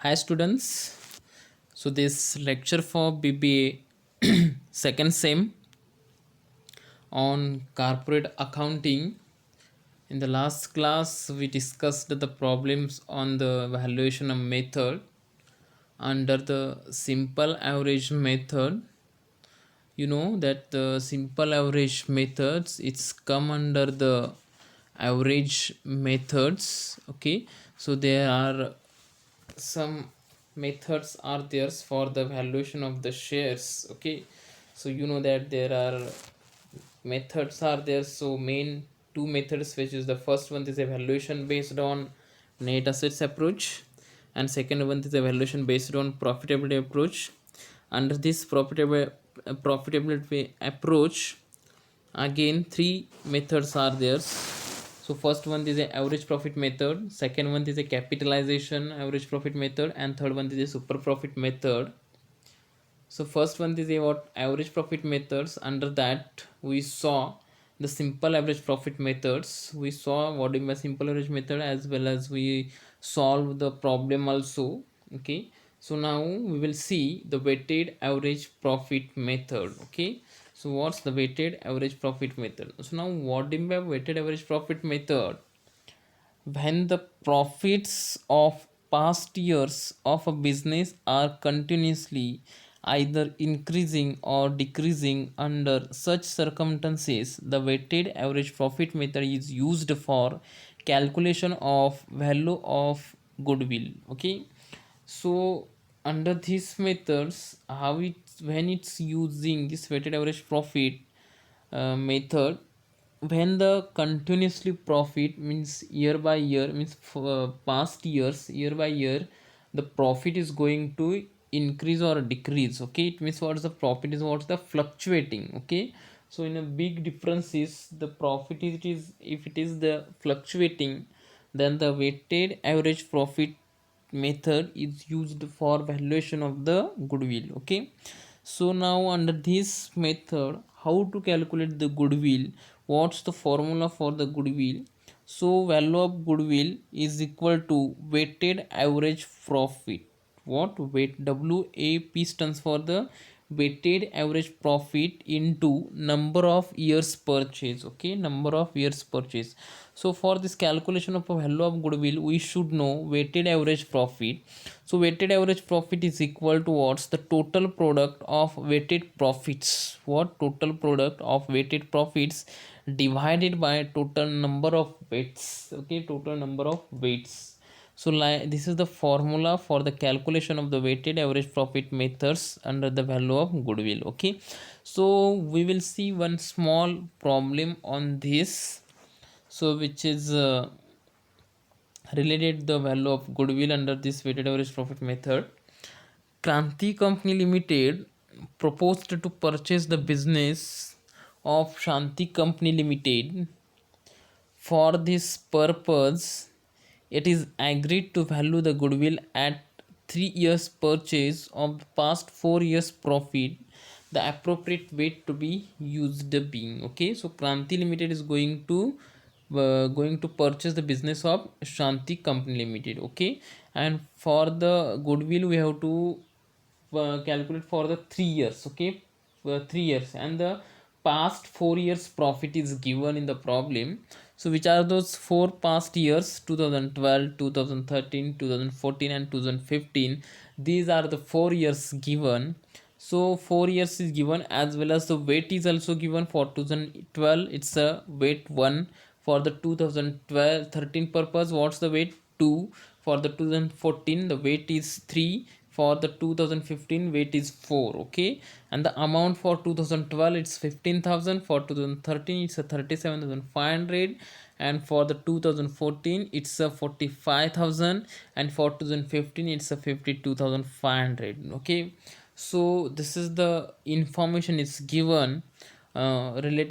Hi students, so this lecture for BBA second sem on corporate accounting. In the last class we discussed the problems on the valuation of method under the simple average method. You know that the simple average methods it's come under the average methods. Okay, so there are some methods are there for the valuation of the shares. Okay, so you know that there are methods are there, so main two methods, which is the first one is evaluation based on net assets approach, and second one is evaluation based on profitability approach. Under this profitability approach, again three methods are there. So first one is a average profit method, second one is a capitalization average profit method, and third one is a super profit method. So first one is about average profit methods. Under that we saw the simple average profit methods. We saw what is my simple average method, as well as we solve the problem also. Okay, so now we will see the weighted average profit method. Okay, so what's the weighted average profit method? So now what do you mean by weighted average profit method? When the profits of past years of a business are continuously either increasing or decreasing. Under such circumstances, the weighted average profit method is used for calculation of value of goodwill. Okay, so under these methods, how it when it's using this weighted average profit method, when the continuously profit means year by year, means for past years, year by year, the profit is going to increase or decrease. Okay, it means what's the profit is, what's the fluctuating. Okay, so in a big difference is the profit is, it is if it is the fluctuating, then the weighted average profit method is used for valuation of the goodwill. Okay, so now under this method, how to calculate the goodwill, what's the formula for the goodwill? So value of goodwill is equal to weighted average profit. What weight? WAP stands for the weighted average profit into number of years purchase. Okay, number of years purchase. So for this calculation of a value of goodwill, we should know weighted average profit. So weighted average profit is equal to what's the total product of weighted profits. What? Total product of weighted profits divided by total number of weights. Okay, total number of weights. So this is the formula for the calculation of the weighted average profit methods under the value of goodwill. Okay, so we will see one small problem on this, so which is related the value of goodwill under this weighted average profit method. Kranti Company Limited proposed to purchase the business of Shanti Company Limited. For this purpose, it is agreed to value the goodwill at 3 years purchase of the past 4 years profit. The appropriate weight to be used being, okay, so Kranti Limited is going to purchase the business of Shanti Company Limited. Okay, and for the goodwill we have to calculate for the 3 years. Okay, 3 years, and the past 4 years profit is given in the problem. So which are those four past years? 2012, 2013, 2014, and 2015. These are the 4 years given. So 4 years is given, as well as the weight is also given. For 2012 it's a weight 1. For the 2012 13 purpose, what's the weight? 2. For the 2014 the weight is 3. For the 2015 weight is 4. Okay, and the amount for 2012 it's 15,000. For 2013 it's a 37,500, and for the 2014 it's a 45,000, and for 2015 it's a 52,500. Okay, so this is the information is given relate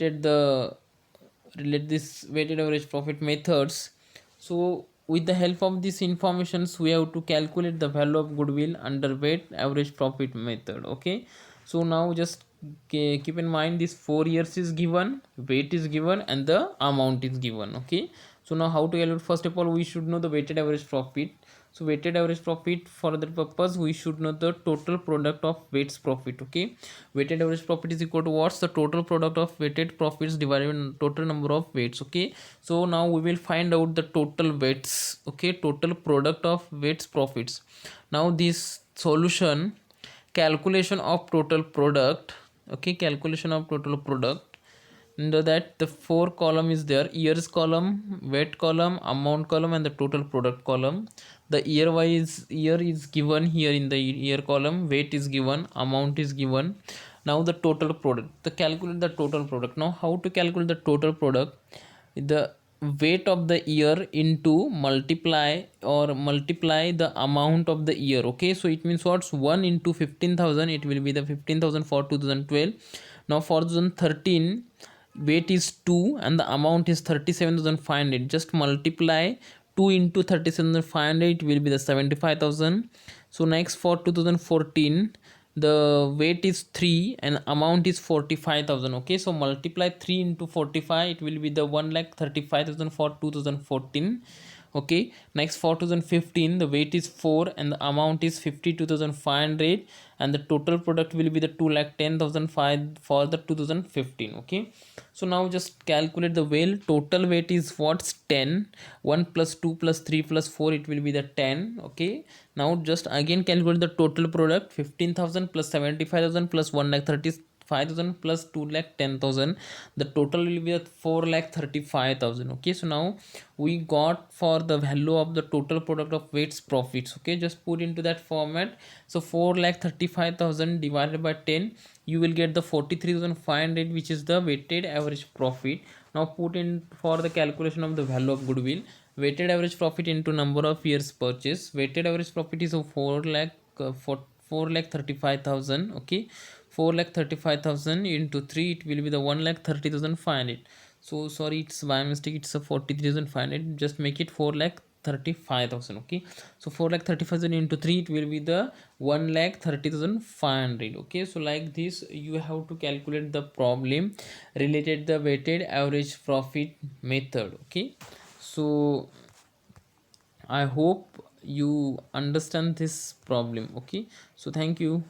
this weighted average profit methods. So with the help of these informations, we have to calculate the value of goodwill under weight average profit method. Okay, so now just keep in mind this 4 years is given, weight is given, and the amount is given. Okay, so now how to calculate? First of all, we should know the weighted average profit. So weighted average profit, for that purpose we should know the total product of weights profit. Okay, weighted average profit is equal to what's the total product of weighted profits divided by total number of weights. Okay, so now we will find out the total weights. Okay, total product of weights profits. Now this solution, calculation of total product. Okay, calculation of total product. Under that the four column is there: years column, weight column, amount column, and the total product column. The year is given here in the year column, weight is given, amount is given. Now the total product, the calculate the total product. Now how to calculate the total product? The weight of the year into multiply the amount of the year. Okay, so it means what's 1 into 15,000, it will be the 15,000 for 2012. Now for 2013, weight is 2 and the amount is 37,500. Just multiply 2 into 37,500, it will be the 75,000. So next for 2014, the weight is 3 and amount is 45,000. Okay, so multiply 3 into 45, it will be the 1,35,000 for 2014. Okay, next for 2015, the weight is 4 and the amount is 52,500, and the total product will be the 2,10,005 for the 2015. Okay, so now just calculate the weight. Total weight is what's 10. 1 plus 2 plus 3 plus 4, it will be the 10. Okay, now just again calculate the total product. 15,000 plus 75,000 plus 1,35,000 plus 2,10,000. The total will be at 4,35,000. Okay, so now we got for the value of the total product of weights profits. Okay, just put into that format. So 4,35,000 divided by 10, you will get the 43,500, which is the weighted average profit. Now put in for the calculation of the value of goodwill. Weighted average profit into number of years purchase. Weighted average profit is 4,35,000. Okay, 4,35,000 into 3, it will be the 1,30,500. So sorry, it's by mistake, it's a 43,500. Just make it 4,35,000. Okay, so 4,35,000 into 3, it will be the 1,30,500. Okay, so like this you have to calculate the problem related the weighted average profit method. Okay, so I hope you understand this problem. Okay, so thank you.